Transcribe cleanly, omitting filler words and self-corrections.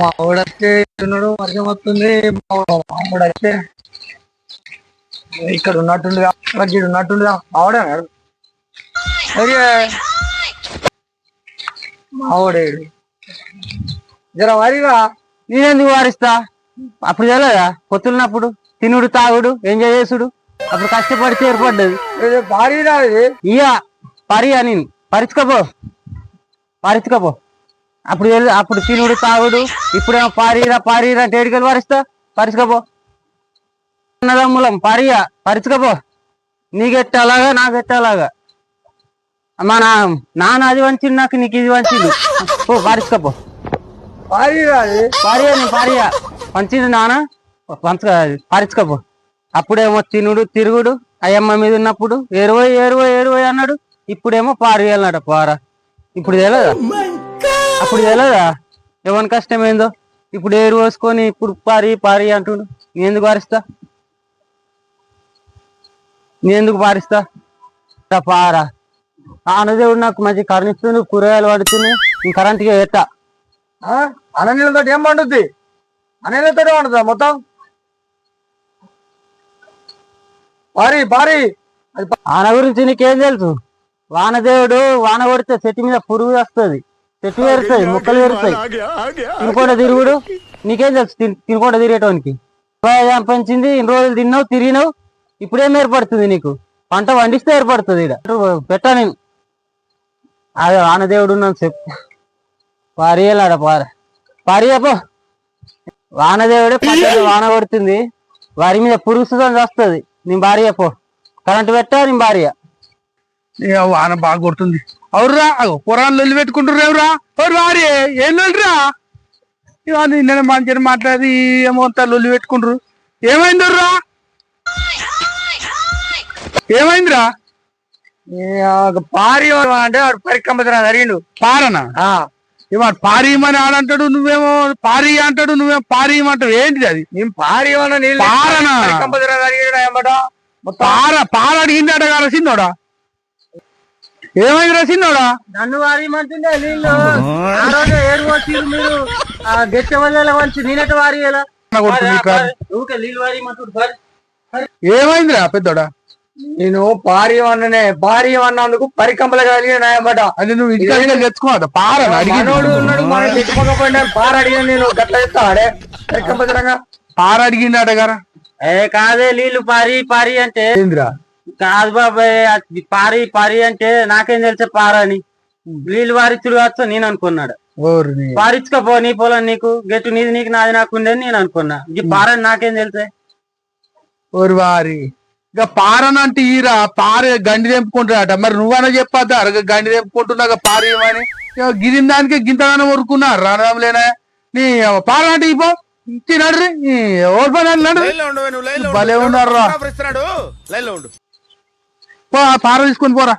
మా ఊడొస్తే ఉన్నాడు, వర్షం వస్తుంది. మామూడు అయితే ఇక్కడ ఉన్నట్టుండగా ఉన్నట్టుండగా మావాడేనాడు. అరే మావాడేడు జర వారిగా నేనెందుకు వారిస్తా? అప్పుడు తెలియదా పొత్తున్నప్పుడు తినుడు తాగుడు ఎంజాయ్ చేసుడు, అప్పుడు కష్టపడితే ఏర్పడ్డది. భారీ రాదు ఇక పరిగా నేను పరిచుకోపో అప్పుడు అప్పుడు తినుడు తాగుడు, ఇప్పుడేమో పారీరా అంటే ఏడుకెళ్ళి వారిస్తా. పరిచుకోపో అన్నదమ్ములం పరిచుకోపో. నీకెట్టలాగా నాకెట్టలాగా. మా నాన్న అది వంచింది, నాకు నీకు ఇది వంచింది. పో పరిచుకోపో. పారియా పంచింది నాన్న పరిచుకోపో. అప్పుడేమో తినుడు తిరుగుడు అయ్యమ్మ మీద ఉన్నప్పుడు ఏరువై అన్నాడు. ఇప్పుడేమో పారియన్నాడు పారా. ఇప్పుడు తెలియదా? అప్పుడు తెలియదా ఎవరి కష్టమేందో? ఇప్పుడు ఏరు పోసుకొని ఇప్పుడు పారి అంటుడు. నేను ఎందుకు పారిస్తా? పారా. ఆనదేవుడు నాకు మంచి కరుణిస్తుంది, కూరగాయలు పడుతున్నాయి. ఈ కరెంట్గా ఎట్టా అన్న నీళ్ళతో ఏం పండుద్ది? అన్నీళ్ళతో పండుతా మొత్తం పారి. ఆన గురించి నీకేం తెలుసు? వానదేవుడు వాన కొడితే చెట్టు మీద పురుగు వస్తుంది, చెట్టు వేరుతాయి, ముక్కలు వేరుతాయి. తినకుండా తిరుగుడు నీకేం తెలుసు? తినకుండా తిరిగేటోనికి పెంచింది. ఇన్ని రోజులు తిన్నావు తిరిగినావు, ఇప్పుడేం ఏర్పడుతుంది నీకు? పంట వండిస్తే ఏర్పడుతుంది. ఇక్కడ పెట్టా నేను. అదే వానదేవుడు ఉన్నాను చెప్పు. పారియలాడ పారియపో. వానదేవుడే వాన కొడుతుంది, వారి మీద పురుగు వస్తుంది. నీ భార్య పో. కరెంట్ పెట్టా నీ భార్య. వాన బాగా కొడుతుంది. అవురురా పురాణాలు లొల్లి పెట్టుకుంటుర్రు. ఎవరా ఎవరు భార్య? ఏం లొల్లిరా? ఇవన్నీ నిన్న మంచిగా మాట్లాడి ఏమో లొల్లి పెట్టుకుంటారు. ఏమైందిరా? ఏమైందిరా? పారి అంటే వాడు పరికంపరా జరిగిండు. పారనా? ఇవాడు పారీమని ఆడంటాడు, నువ్వేమో పారి అంటాడు, నువ్వేమో పారీమంటావు. ఏంటిది అది? నేను పారీమన్నా పారనా? పార అడిగిందట కదా రసిందోడా. ఏమైంది రసిందోడా? నన్ను వారియమంటుండే నీళ్ళు. ఏడు వచ్చి మీరు గెట్ట వచ్చి నేనట వారియలా నీళ్ళు వారియమంటు. ఏమైందిరా పెద్దోడా? నేను పారియమన్నందుకు పరికంపలు కలిగినాయన్నమాట. అది నువ్వు ఇంటికి తెచ్చుకోవద్దా? పారను అడిగినోడు ఉన్నాడు, మనం తెచ్చుకోకపోయినా పార అడిగిన నేను గట్ల చెప్తాడే పరికంపరంగా. పార అడిగిందట గారా? కాదే నీళ్ళు పారి అంటే ఏందిరా? కాదు బాబాయ్, పారి అంటే నాకేం తెలిసే పార అని. నీళ్ళు వారిచ్చుడు కావచ్చు నేను అనుకున్నాడు. పారించుకోపో నీ పొలం నీకు, గెట్టు నీది నీకు, నాది నాకు ఉండేది నేను అనుకున్నా. ఈ పారని నాకేం తెలిసే. ఓరి వారి ఇక పారనంటే ఈరా పార గండి తెంపుకుంటారట. మరి నువ్వన్నా చెప్పద్దా గండి తెంపుకుంటున్నా పారేయమని? గిరిన దానికి గింతగానే ఊరుకున్నారు రాలేనా? నీ పార అంటే ఇపో తినడ్రి. భలే ఉన్నారు. పార తీసుకొని పోరా.